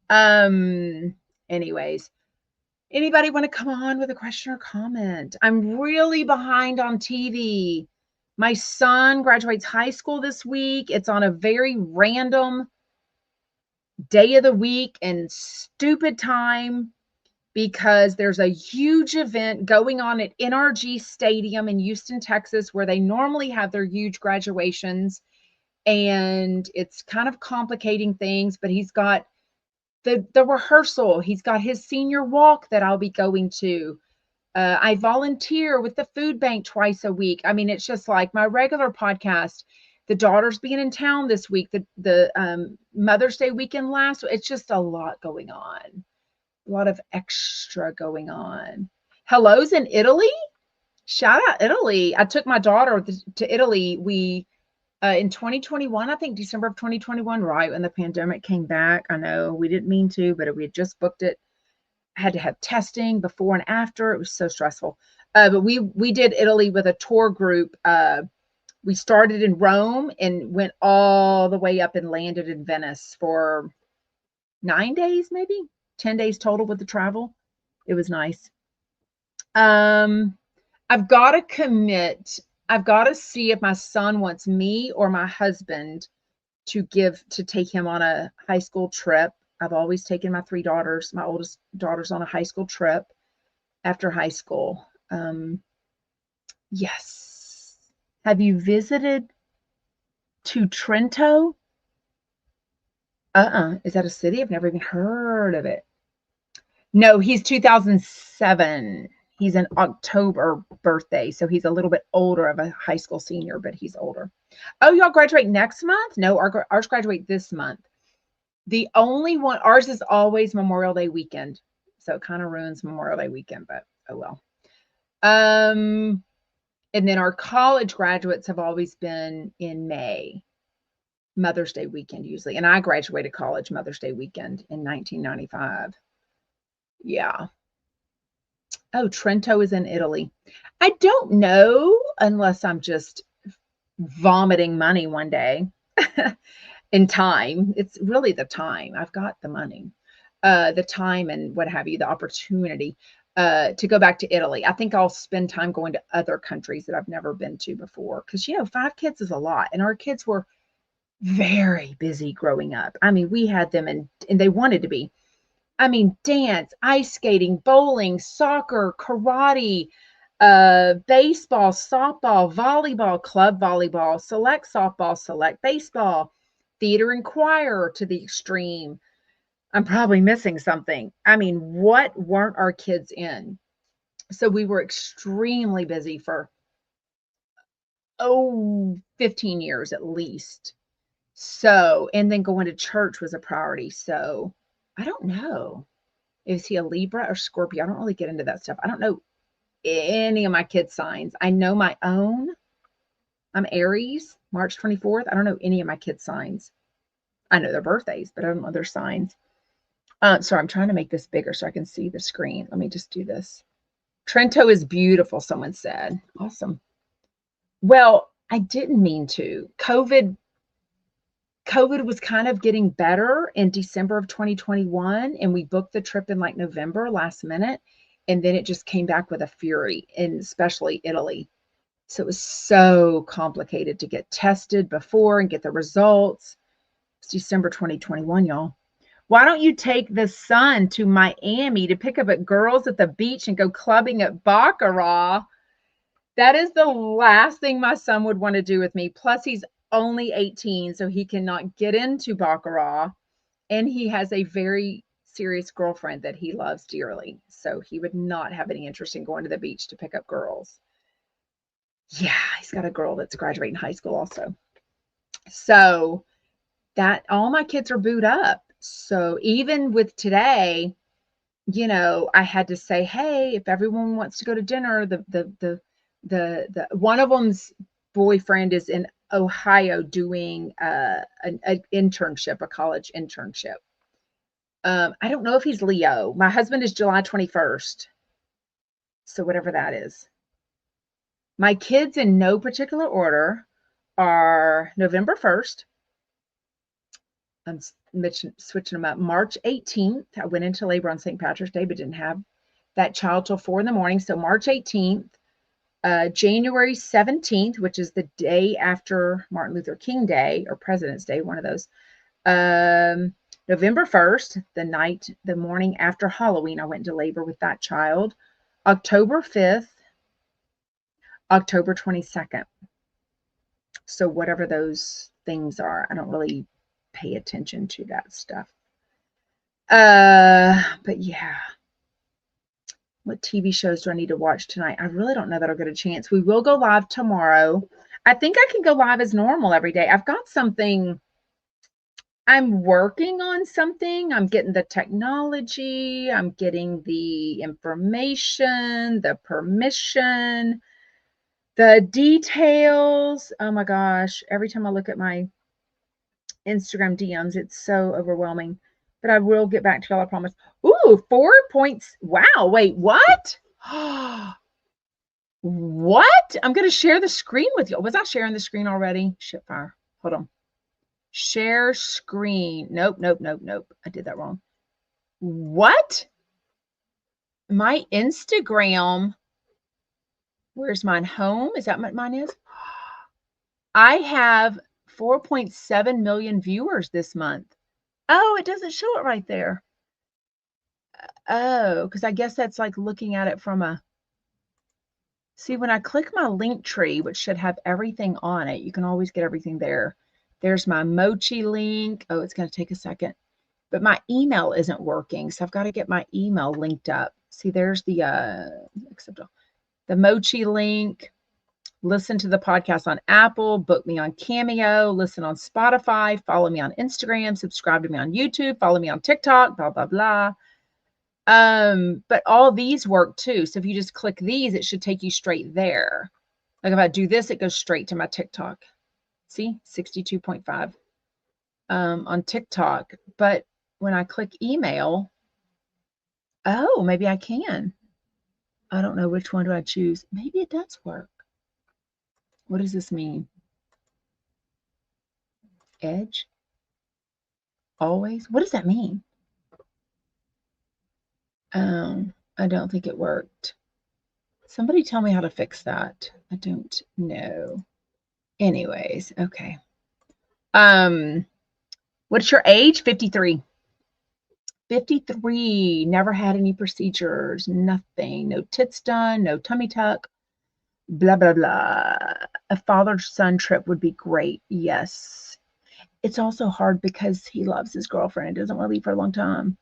Speaker 1: Anyways, anybody want to come on with a question or comment? I'm really behind on TV. My son graduates high school this week. It's on a very random day of the week and stupid time, because there's a huge event going on at NRG Stadium in Houston, Texas, where they normally have their huge graduations. And it's kind of complicating things, but he's got the rehearsal. He's got his senior walk that I'll be going to. I volunteer with the food bank twice a week. I mean, it's just like my regular podcast. The daughter's being in town this week. The Mother's Day weekend last. It's just a lot going on. A lot of extra going on. Hello's in Italy. Shout out Italy. I took my daughter to Italy. We in 2021, I think December of 2021, right when the pandemic came back. I know we didn't mean to, but we had just booked it. I had to have testing before and after. It was so stressful. But we did Italy with a tour group. We started in Rome and went all the way up and landed in Venice for 9 days, maybe 10 days total with the travel. It was nice. I've got to commit. I've got to see if my son wants me or my husband to take him on a high school trip. I've always taken my 3 daughters, my oldest daughters, on a high school trip after high school. Yes. Have you visited to Trento? Is that a city? I've never even heard of it. No, he's 2007. He's an October birthday, so he's a little bit older of a high school senior, but he's older. Oh, y'all graduate next month? No, ours graduate this month. The only one, ours is always Memorial Day weekend, so it kind of ruins Memorial Day weekend, but oh well. And then our college graduates have always been in May, Mother's Day weekend usually, and I graduated college Mother's Day weekend in 1995. Yeah. Oh, Trento is in Italy. I don't know, unless I'm just vomiting money one day in time. It's really the time. I've got the money, the time and what have you, the opportunity to go back to Italy. I think I'll spend time going to other countries that I've never been to before, because 5 kids is a lot, and our kids were very busy growing up. I mean, we had them and they wanted to be. I mean, dance, ice skating, bowling, soccer, karate, baseball, softball, volleyball, club volleyball, select softball, select baseball, theater and choir to the extreme. I'm probably missing something. I mean, what weren't our kids in? So we were extremely busy for 15 years at least. So, and then going to church was a priority. So I don't know. Is he a Libra or Scorpio? I don't really get into that stuff. I don't know any of my kids' signs. I know my own. I'm Aries, March 24th. I don't know any of my kids' signs. I know their birthdays, but I don't know their signs. Sorry, I'm trying to make this bigger so I can see the screen. Let me just do this. Trento is beautiful, someone said. Awesome. Well, I didn't mean to. COVID was kind of getting better in December of 2021, and we booked the trip in like November last minute, and then it just came back with a fury, and especially Italy. So it was so complicated to get tested before and get the results. It's December 2021, y'all. Why don't you take the son to Miami to pick up at girls at the beach and go clubbing at Baccarat? That is the last thing my son would want to do with me. Plus, he's only 18, so he cannot get into Baccarat. And he has a very serious girlfriend that he loves dearly. So he would not have any interest in going to the beach to pick up girls. Yeah, he's got a girl that's graduating high school also. So that all my kids are booed up. So even with today, I had to say, hey, if everyone wants to go to dinner, the one of them's boyfriend is in Ohio doing an internship, a college internship. I don't know if he's Leo. My husband is July 21st. So whatever that is. My kids in no particular order are November 1st. I'm switching them up. March 18th. I went into labor on St. Patrick's Day, but didn't have that child till 4 a.m. So March 18th, January 17th, which is the day after Martin Luther King Day or President's Day, one of those. November 1st, the morning after Halloween, I went into labor with that child. October 5th, October 22nd. So whatever those things are, I don't really pay attention to that stuff. But yeah. What TV shows do I need to watch tonight? I really don't know that I'll get a chance. We will go live tomorrow. I think I can go live as normal every day. I've got something. I'm working on something. I'm getting the technology. I'm getting the information, the permission, the details. Oh my gosh. Every time I look at my Instagram DMs, it's so overwhelming. But I will get back to y'all, I promise. Ooh, 4 points. Wow. Wait, what? What? I'm going to share the screen with you. Was I sharing the screen already? Shit fire. Hold on. Share screen. Nope. I did that wrong. What? My Instagram. Where's mine? Home? Is that what mine is? I have 4.7 million viewers this month. Oh, it doesn't show it right there. Oh, because I guess that's like looking at it from a. See, when I click my link tree, which should have everything on it, you can always get everything there. There's my Mochi link. Oh, it's going to take a second. But my email isn't working, so I've got to get my email linked up. See, there's the Mochi link. Listen to the podcast on Apple, book me on Cameo, listen on Spotify, follow me on Instagram, subscribe to me on YouTube, follow me on TikTok, blah, blah, blah. But all these work too. So if you just click these, it should take you straight there. Like if I do this, it goes straight to my TikTok. See, 62.5 on TikTok. But when I click email, oh, maybe I can. I don't know which one do I choose. Maybe it does work. What does this mean? Edge? Always? What does that mean? I don't think it worked. Somebody tell me how to fix that. I don't know. Anyways, okay. What's your age? 53. 53. Never had any procedures. Nothing. No tits done. No tummy tuck. Blah, blah, blah. A father-son trip would be great. Yes. It's also hard because he loves his girlfriend and doesn't want to leave for a long time.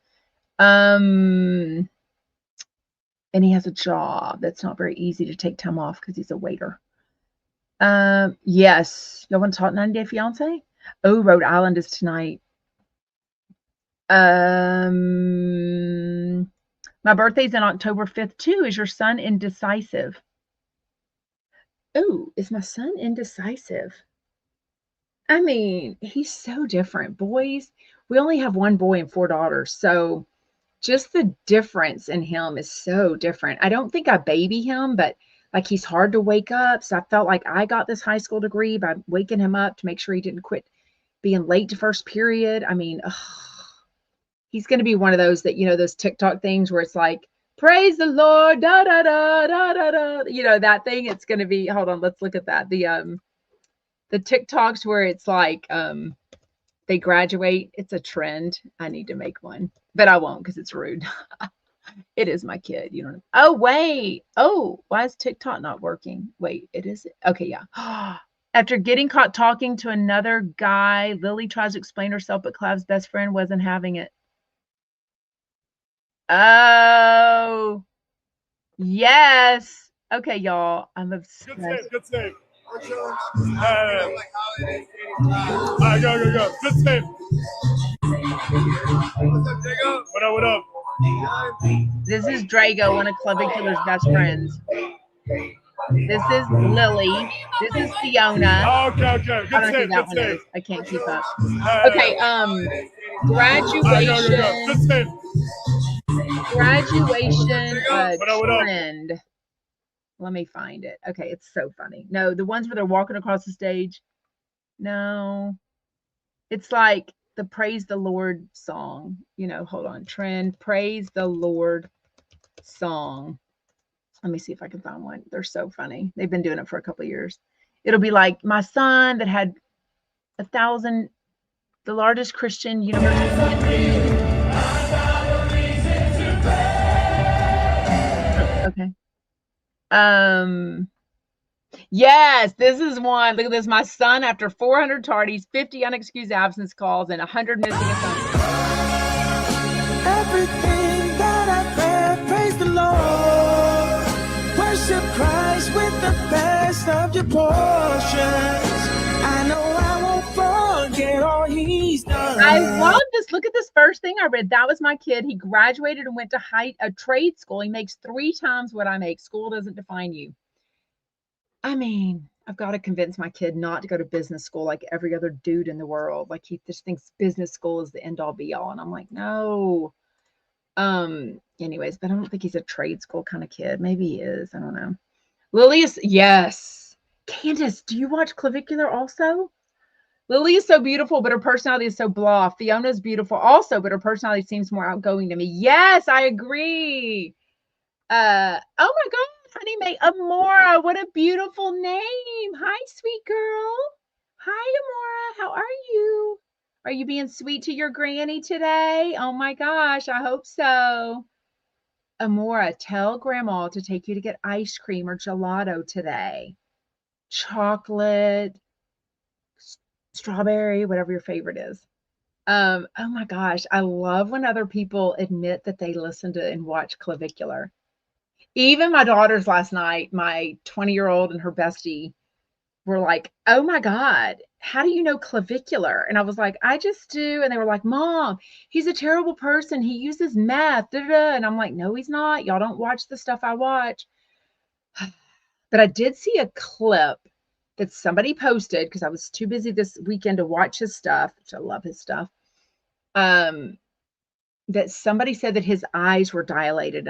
Speaker 1: And he has a job that's not very easy to take time off because he's a waiter. Yes. Y'all want to talk 90 Day Fiance? Oh, Rhode Island is tonight. My birthday's in October 5th too. Is your son indecisive? Oh, is my son indecisive? I mean, he's so different. Boys, we only have one boy and 4 daughters. So just the difference in him is so different. I don't think I baby him, but like he's hard to wake up. So I felt like I got this high school degree by waking him up to make sure he didn't quit being late to first period. I mean, ugh, he's going to be one of those that, those TikTok things where it's like, praise the Lord, da da da da da da. That thing. It's going to be, hold on, let's look at that. The TikToks where it's like they graduate. It's a trend. I need to make one, but I won't because it's rude. It is my kid. You don't know. Oh, wait. Oh, why is TikTok not working? Wait, it is. Okay, yeah. After getting caught talking to another guy, Lily tries to explain herself, but Clav's best friend wasn't having it. Oh, yes. Okay, y'all. I'm obsessed.
Speaker 2: Good save. All right, go. Good save. What up?
Speaker 1: This is Drago, one of Clavicular's best friends. This is Lily. This is Fiona.
Speaker 2: Oh, okay.
Speaker 1: I don't know who that one is. I can't keep up. Okay, graduation.
Speaker 2: Good save.
Speaker 1: Graduation
Speaker 2: What
Speaker 1: trend. Let me find it. Okay, it's so funny. No, the ones where they're walking across the stage. No. It's like the Praise the Lord song. Hold on. Trend, Praise the Lord song. Let me see if I can find one. They're so funny. They've been doing it for a couple of years. It'll be like my son that had 1,000, the largest Christian university. Okay. Yes, this is one. Look at this. My son, after 400 tardies, 50 unexcused absence calls, and 100 missing assignments.
Speaker 3: Everything that I've read, praise the Lord. Worship Christ with the best of your portions. I know I won't forget all he's done.
Speaker 1: I love this. Look at this first thing I read. That was my kid. He graduated and went to a trade school. He makes 3 times what I make. School doesn't define you. I mean, I've got to convince my kid not to go to business school like every other dude in the world. Like he just thinks business school is the end all be all. And I'm like, no. Anyways, but I don't think he's a trade school kind of kid. Maybe he is. I don't know. Lily is, yes. Candace, do you watch Clavicular also? Lily is so beautiful, but her personality is so blah. Fiona is beautiful also, but her personality seems more outgoing to me. Yes, I agree. Oh my God. Honey May Amora, what a beautiful name. Hi, sweet girl. Hi, Amora. How are you? Are you being sweet to your granny today? Oh my gosh, I hope so. Amora, tell grandma to take you to get ice cream or gelato today. Chocolate, strawberry, whatever your favorite is. Oh my gosh, I love when other people admit that they listen to and watch Clavicular. Even my daughters last night, my 20-year-old and her bestie were like, oh my God, how do you know Clavicular? And I was like, I just do. And they were like, Mom, he's a terrible person. He uses meth. Da, da, da. And I'm like, no, he's not. Y'all don't watch the stuff I watch. But I did see a clip that somebody posted because I was too busy this weekend to watch his stuff, which I love his stuff. That somebody said that his eyes were dilated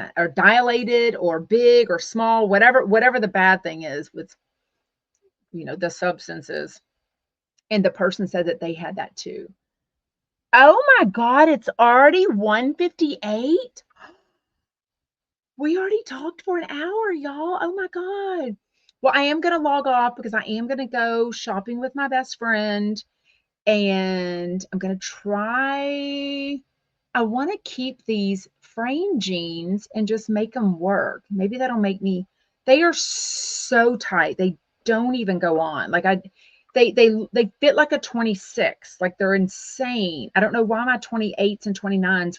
Speaker 1: or big or small, whatever the bad thing is with, the substances. And the person said that they had that too. Oh my God, it's already 1:58. We already talked for an hour, y'all. Oh my God. Well, I am going to log off because I am going to go shopping with my best friend. And I'm going to try. I want to keep these frame jeans and just make them work. Maybe that'll make me, they are so tight. They don't even go on. Like they fit like a 26. Like they're insane. I don't know why my 28s and 29s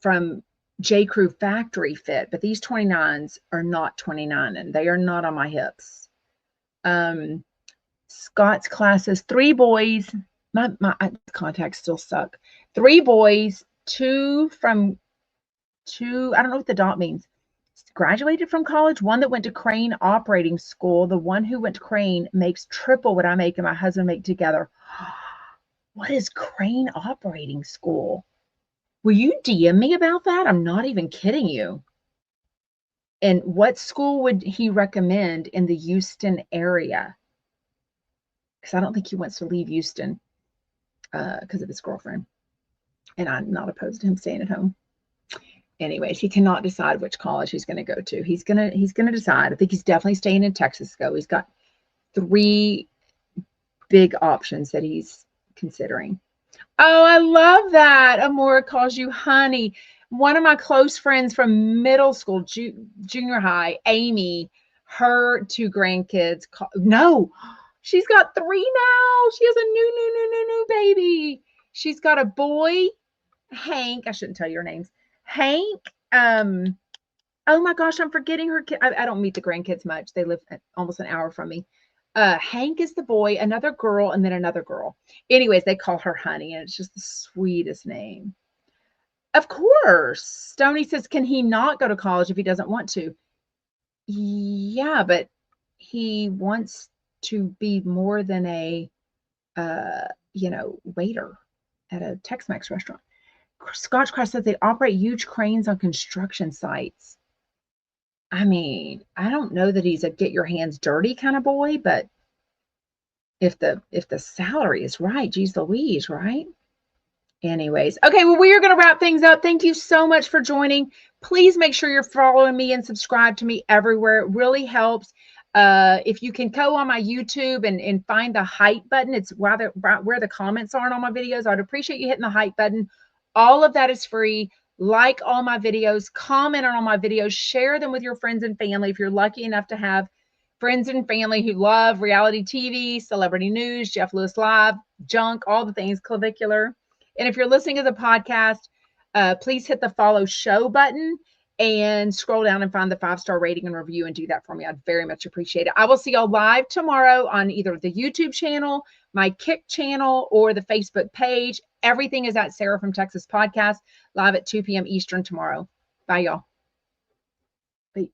Speaker 1: from J. Crew factory fit, but these 29s are not 29 and they are not on my hips. Scott's classes, 3 boys. My contacts still suck. 3 boys, 2 from 2. I don't know what the dot means. Graduated from college. 1 that went to Crane operating school. The one who went to Crane makes triple what I make and my husband make together. What is Crane operating school? Will you DM me about that? I'm not even kidding you. And what school would he recommend in the Houston area? Because I don't think he wants to leave Houston because of his girlfriend. And I'm not opposed to him staying at home. Anyways, he cannot decide which college he's going to go to. He's gonna decide. I think he's definitely staying in Texas. He's got 3 big options that he's considering. Oh, I love that. Amora calls you honey. One of my close friends from middle school, junior high, Amy, her 2 grandkids. No, she's got 3 now. She has a new baby. She's got a boy, Hank. I shouldn't tell you her names. Hank. Oh my gosh, I'm forgetting her kid. I don't meet the grandkids much. They live almost an hour from me. Hank is the boy, another girl, and then another girl. Anyways, they call her Honey, and it's just the sweetest name. Of course. Stoney says, can he not go to college if he doesn't want to? Yeah, but he wants to be more than a, waiter at a Tex-Mex restaurant. Scotchcross says they operate huge cranes on construction sites. I mean, I don't know that he's a get your hands dirty kind of boy, but if the salary is right, geez Louise, right? Anyways, okay, well, we are going to wrap things up. Thank you so much for joining. Please make sure you're following me and subscribe to me everywhere. It really helps. If you can go on my YouTube and find the hype button, it's where the comments are on my videos. I'd appreciate you hitting the hype button. All of that is free. Like all my videos, comment on all my videos, share them with your friends and family. If you're lucky enough to have friends and family who love reality TV, celebrity news, Jeff Lewis Live, junk, all the things, clavicular. And if you're listening to the podcast, please hit the follow show button and scroll down and find the 5-star rating and review and do that for me. I'd very much appreciate it. I will see y'all live tomorrow on either the YouTube channel, my Kick channel, or the Facebook page. Everything is at Sarah from Texas Podcast, live at 2 p.m. Eastern tomorrow. Bye, y'all. Bye.